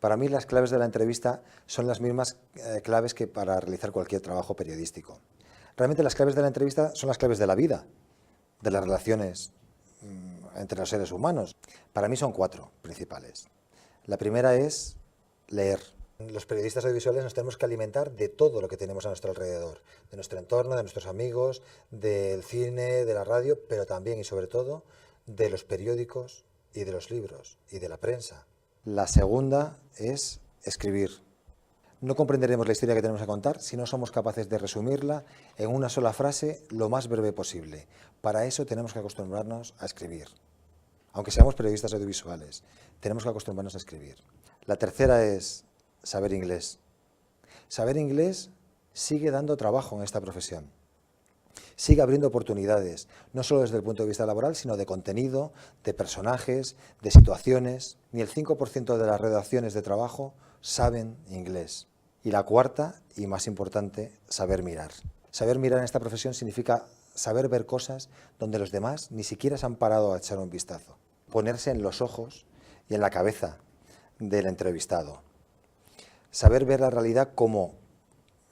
Para mí las claves de la entrevista son las mismas claves que para realizar cualquier trabajo periodístico. Realmente las claves de la entrevista son las claves de la vida, de las relaciones entre los seres humanos. Para mí son 4 principales. La primera es leer. Los periodistas audiovisuales nos tenemos que alimentar de todo lo que tenemos a nuestro alrededor, de nuestro entorno, de nuestros amigos, del cine, de la radio, pero también y sobre todo de los periódicos y de los libros y de la prensa. La segunda es escribir. No comprenderemos la historia que tenemos que contar si no somos capaces de resumirla en una sola frase lo más breve posible. Para eso tenemos que acostumbrarnos a escribir. Aunque seamos periodistas audiovisuales, tenemos que acostumbrarnos a escribir. La tercera es saber inglés. Saber inglés sigue dando trabajo en esta profesión. Sigue abriendo oportunidades, no solo desde el punto de vista laboral, sino de contenido, de personajes, de situaciones. Ni el 5% de las redacciones de trabajo saben inglés. Y la cuarta, y más importante, saber mirar. Saber mirar en esta profesión significa saber ver cosas donde los demás ni siquiera se han parado a echar un vistazo. Ponerse en los ojos y en la cabeza del entrevistado. Saber ver la realidad como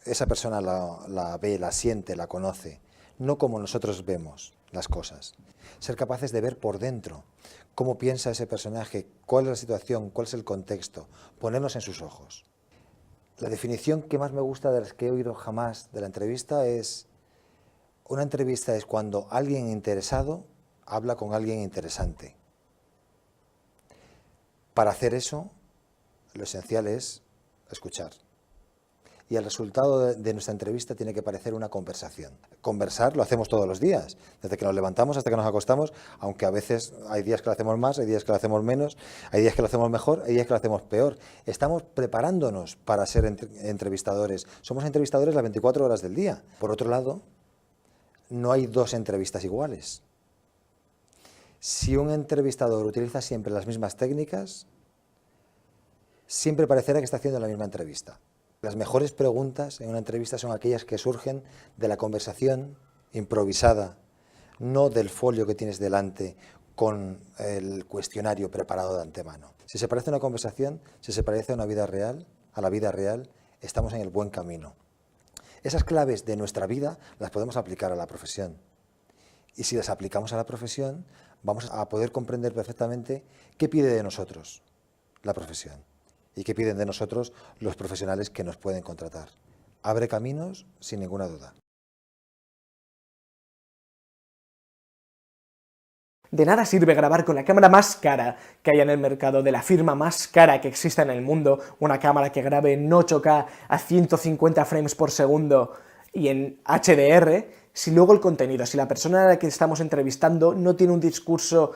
esa persona la ve, la siente, la conoce, no como nosotros vemos las cosas. Ser capaces de ver por dentro cómo piensa ese personaje, cuál es la situación, cuál es el contexto, ponernos en sus ojos. La definición que más me gusta de las que he oído jamás de la entrevista es: una entrevista es cuando alguien interesado habla con alguien interesante. Para hacer eso, lo esencial es escuchar. Y el resultado de nuestra entrevista tiene que parecer una conversación. Conversar lo hacemos todos los días, desde que nos levantamos hasta que nos acostamos, aunque a veces hay días que lo hacemos más, hay días que lo hacemos menos, hay días que lo hacemos mejor, hay días que lo hacemos peor. Estamos preparándonos para ser entrevistadores. Somos entrevistadores las 24 horas del día. Por otro lado, no hay 2 entrevistas iguales. Si un entrevistador utiliza siempre las mismas técnicas, siempre parecerá que está haciendo la misma entrevista. Las mejores preguntas en una entrevista son aquellas que surgen de la conversación improvisada, no del folio que tienes delante con el cuestionario preparado de antemano. Si se parece a una conversación, si se parece a una vida real, a la vida real, estamos en el buen camino. Esas claves de nuestra vida las podemos aplicar a la profesión. Y si las aplicamos a la profesión, vamos a poder comprender perfectamente qué pide de nosotros la profesión y qué piden de nosotros los profesionales que nos pueden contratar. Abre caminos sin ninguna duda. De nada sirve grabar con la cámara más cara que haya en el mercado, de la firma más cara que exista en el mundo, una cámara que grabe en 8K a 150 frames por segundo y en HDR, si luego el contenido, si la persona a la que estamos entrevistando no tiene un discurso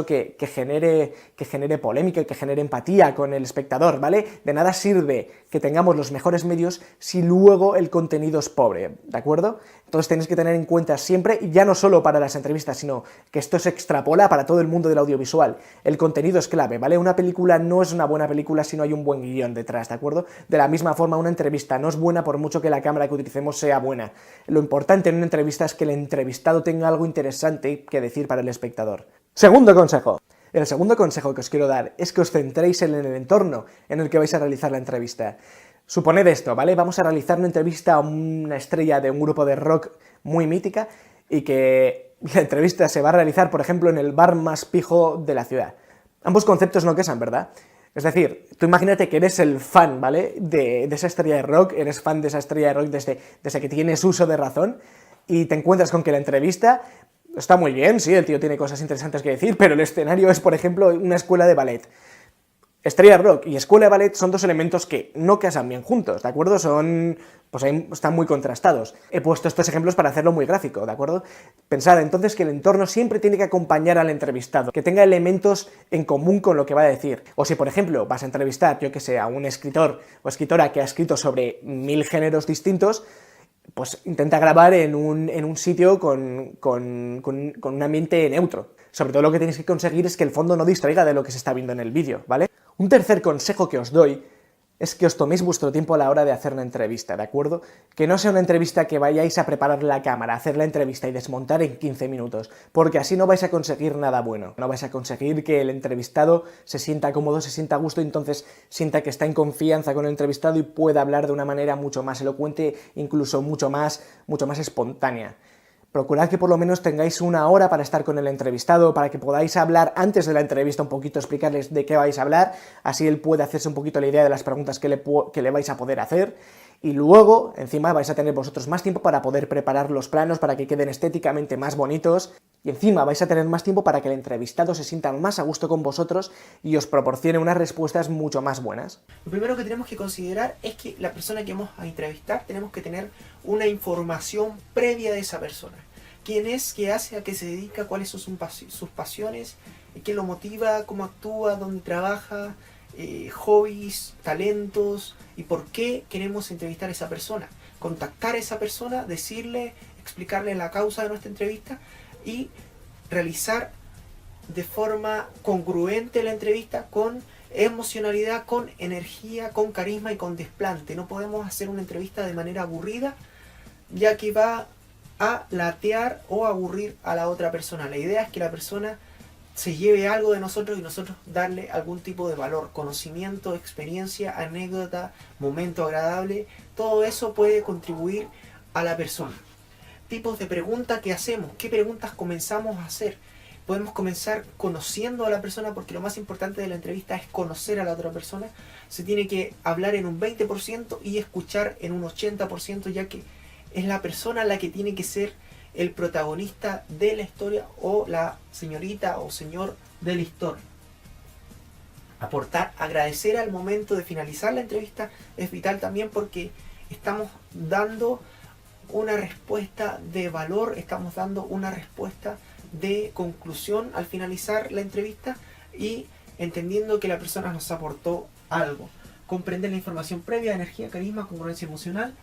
que genere polémica y que genere empatía con el espectador, ¿vale? De nada sirve que tengamos los mejores medios si luego el contenido es pobre, ¿de acuerdo? Entonces tenéis que tener en cuenta siempre, y ya no solo para las entrevistas, sino que esto se extrapola para todo el mundo del audiovisual. El contenido es clave, ¿vale? Una película no es una buena película si no hay un buen guión detrás, ¿de acuerdo? De la misma forma, una entrevista no es buena por mucho que la cámara que utilicemos sea buena. Lo importante en una entrevista es que el entrevistado tenga algo interesante que decir para el espectador. Segundo consejo. El segundo consejo que os quiero dar es que os centréis en el entorno en el que vais a realizar la entrevista. Suponed esto, ¿vale? Vamos a realizar una entrevista a una estrella de un grupo de rock muy mítica y que la entrevista se va a realizar, por ejemplo, en el bar más pijo de la ciudad. Ambos conceptos no quesan, ¿verdad? Es decir, tú imagínate que eres el fan, ¿vale? De esa estrella de rock, eres fan de esa estrella de rock desde que tienes uso de razón, y te encuentras con que la entrevista está muy bien, sí, el tío tiene cosas interesantes que decir, pero el escenario es, por ejemplo, una escuela de ballet. Estrella de rock y escuela de ballet son 2 elementos que no casan bien juntos, ¿de acuerdo? Están muy contrastados. He puesto estos ejemplos para hacerlo muy gráfico, ¿de acuerdo? Pensad entonces que el entorno siempre tiene que acompañar al entrevistado, que tenga elementos en común con lo que va a decir. O si, por ejemplo, vas a entrevistar, yo que sé, a un escritor o escritora que ha escrito sobre 1000 géneros distintos, pues intenta grabar en un sitio con un ambiente neutro. Sobre todo lo que tenéis que conseguir es que el fondo no distraiga de lo que se está viendo en el vídeo, ¿vale? Un tercer consejo que os doy es que os toméis vuestro tiempo a la hora de hacer una entrevista, ¿de acuerdo? Que no sea una entrevista que vayáis a preparar la cámara, hacer la entrevista y desmontar en 15 minutos, porque así no vais a conseguir nada bueno. No vais a conseguir que el entrevistado se sienta cómodo, se sienta a gusto, y entonces sienta que está en confianza con el entrevistado y pueda hablar de una manera mucho más elocuente, incluso mucho más espontánea. Procurad que por lo menos tengáis una hora para estar con el entrevistado, para que podáis hablar antes de la entrevista un poquito, explicarles de qué vais a hablar, así él puede hacerse un poquito la idea de las preguntas que le vais a poder hacer, y luego, encima, vais a tener vosotros más tiempo para poder preparar los planos, para que queden estéticamente más bonitos, y encima vais a tener más tiempo para que el entrevistado se sienta más a gusto con vosotros y os proporcione unas respuestas mucho más buenas. Lo primero que tenemos que considerar es que la persona que vamos a entrevistar tenemos que tener una información previa de esa persona. ¿Quién es? ¿Qué hace? ¿A qué se dedica? ¿Cuáles son sus pasiones? ¿Qué lo motiva? ¿Cómo actúa? ¿Dónde trabaja? Hobbies, talentos y por qué queremos entrevistar a esa persona. Contactar a esa persona, decirle, explicarle la causa de nuestra entrevista y realizar de forma congruente la entrevista con emocionalidad, con energía, con carisma y con desplante. No podemos hacer una entrevista de manera aburrida, ya que va a latear o aburrir a la otra persona. La idea es que la persona se lleve algo de nosotros y nosotros darle algún tipo de valor, conocimiento, experiencia, anécdota, momento agradable. Todo eso puede contribuir a la persona. Tipos de preguntas que hacemos, qué preguntas comenzamos a hacer. Podemos comenzar conociendo a la persona, porque lo más importante de la entrevista es conocer a la otra persona. Se tiene que hablar en un 20% y escuchar en un 80%, ya que es la persona la que tiene que ser el protagonista de la historia, o la señorita o señor de la historia. Aportar, agradecer al momento de finalizar la entrevista es vital también, porque estamos dando una respuesta de valor, estamos dando una respuesta de conclusión al finalizar la entrevista y entendiendo que la persona nos aportó algo. Comprender la información previa, energía, carisma, congruencia emocional.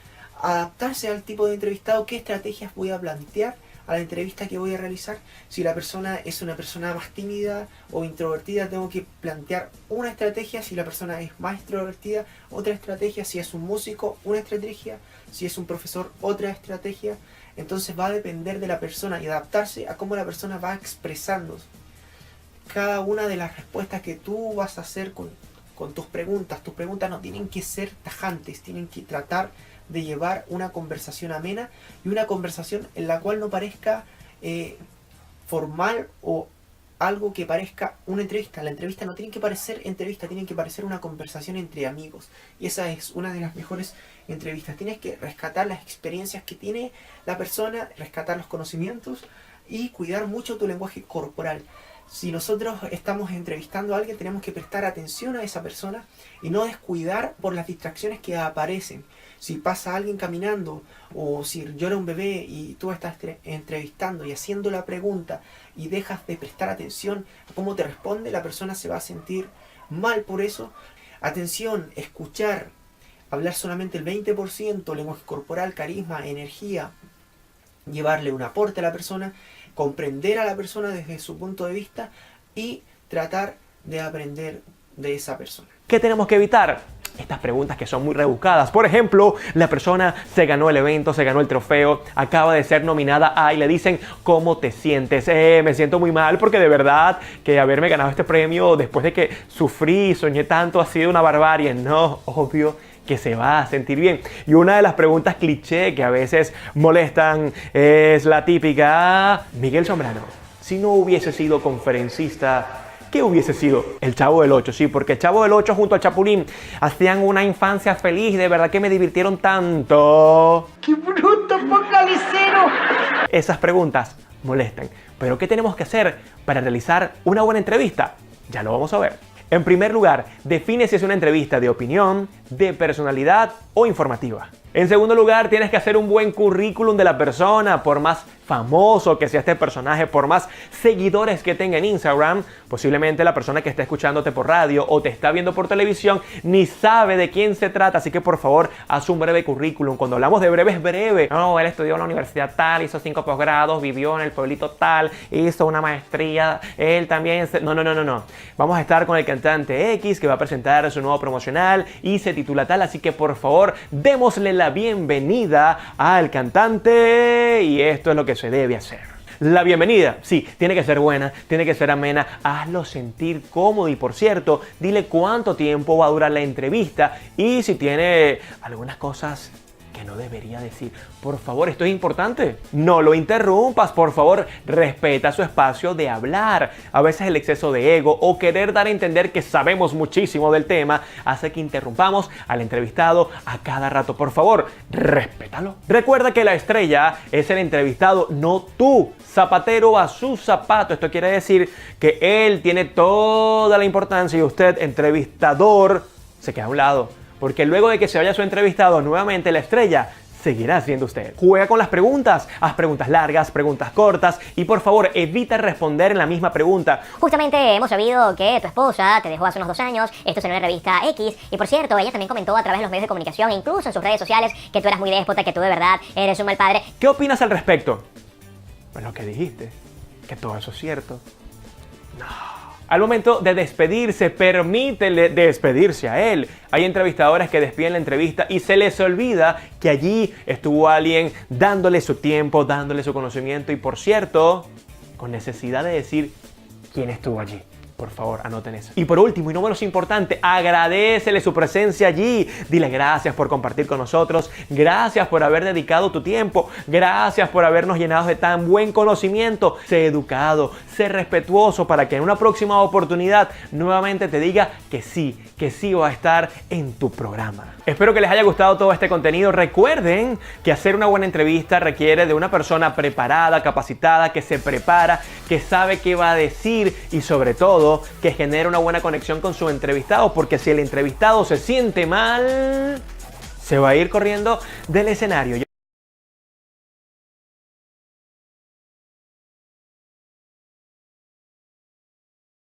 Adaptarse al tipo de entrevistado, qué estrategias voy a plantear a la entrevista que voy a realizar. Si la persona es una persona más tímida o introvertida, tengo que plantear una estrategia. Si la persona es más extrovertida, otra estrategia. Si es un músico, una estrategia. Si es un profesor, otra estrategia. Entonces va a depender de la persona y adaptarse a cómo la persona va expresándose. Cada una de las respuestas que tú vas a hacer con tus preguntas no tienen que ser tajantes, tienen que tratar de llevar una conversación amena y una conversación en la cual no parezca formal o algo que parezca una entrevista. La entrevista no tiene que parecer entrevista, tiene que parecer una conversación entre amigos, y esa es una de las mejores entrevistas. Tienes que rescatar las experiencias que tiene la persona, rescatar los conocimientos y cuidar mucho tu lenguaje corporal. Si nosotros estamos entrevistando a alguien, tenemos que prestar atención a esa persona y no descuidar por las distracciones que aparecen. Si pasa alguien caminando, o si llora un bebé y tú estás entrevistando y haciendo la pregunta y dejas de prestar atención a cómo te responde, la persona se va a sentir mal por eso. Atención, escuchar, hablar solamente el 20%, lenguaje corporal, carisma, energía, llevarle un aporte a la persona, comprender a la persona desde su punto de vista y tratar de aprender de esa persona. ¿Qué tenemos que evitar? Estas preguntas que son muy rebuscadas. Por ejemplo, la persona se ganó el evento, se ganó el trofeo, acaba de ser nominada a, y le dicen, ¿cómo te sientes? Me siento muy mal porque de verdad que haberme ganado este premio después de que sufrí y soñé tanto ha sido una barbarie. No, obvio que se va a sentir bien. Y una de las preguntas cliché que a veces molestan es la típica: Miguel Zambrano, si no hubiese sido conferencista, ¿qué hubiese sido? El Chavo del Ocho, sí, porque el Chavo del Ocho junto al Chapulín hacían una infancia feliz, de verdad que me divirtieron tanto. ¡Qué bruto focalicero! Esas preguntas molestan, pero ¿qué tenemos que hacer para realizar una buena entrevista? Ya lo vamos a ver. En primer lugar, define si es una entrevista de opinión, de personalidad o informativa. En segundo lugar, tienes que hacer un buen currículum de la persona, por más famoso que sea este personaje, por más seguidores que tenga en Instagram, posiblemente la persona que está escuchándote por radio o te está viendo por televisión ni sabe de quién se trata. Así que por favor, haz un breve currículum. Cuando hablamos de breve, es breve. No, él estudió en la universidad tal, hizo 5 posgrados, vivió en el pueblito tal, hizo una maestría, él también... No. Vamos a estar con el cantante X, que va a presentar su nuevo promocional y se titula tal. Así que por favor, démosle la bienvenida al cantante, y esto es lo que se debe hacer. La bienvenida, sí, tiene que ser buena, tiene que ser amena, hazlo sentir cómodo y por cierto, dile cuánto tiempo va a durar la entrevista y si tiene algunas cosas que no debería decir. Por favor, esto es importante. No lo interrumpas, por favor, respeta su espacio de hablar. A veces el exceso de ego o querer dar a entender que sabemos muchísimo del tema hace que interrumpamos al entrevistado a cada rato. Por favor, respétalo. Recuerda que la estrella es el entrevistado, no tú. Zapatero a su zapato. Esto quiere decir que él tiene toda la importancia y usted, entrevistador, se queda a un lado. Porque luego de que se vaya su entrevistado, nuevamente la estrella seguirá siendo usted. Juega con las preguntas, haz preguntas largas, preguntas cortas y por favor evita responder en la misma pregunta. Justamente hemos sabido que tu esposa te dejó hace unos 2 años, esto salió en la revista X, y por cierto, ella también comentó a través de los medios de comunicación, incluso en sus redes sociales, que tú eras muy déspota, que tú de verdad eres un mal padre. ¿Qué opinas al respecto? Pues lo que dijiste, que todo eso es cierto. No. Al momento de despedirse, permítele despedirse a él. Hay entrevistadores que despiden la entrevista y se les olvida que allí estuvo alguien dándole su tiempo, dándole su conocimiento y, por cierto, con necesidad de decir quién estuvo allí. Por favor, anoten eso. Y por último, y no menos importante, agradécele su presencia allí. Dile gracias por compartir con nosotros. Gracias por haber dedicado tu tiempo. Gracias por habernos llenado de tan buen conocimiento. Sé educado, sé respetuoso para que en una próxima oportunidad nuevamente te diga que sí va a estar en tu programa. Espero que les haya gustado todo este contenido. Recuerden que hacer una buena entrevista requiere de una persona preparada, capacitada, que se prepara, que sabe qué va a decir y sobre todo que genere una buena conexión con su entrevistado, porque si el entrevistado se siente mal, se va a ir corriendo del escenario.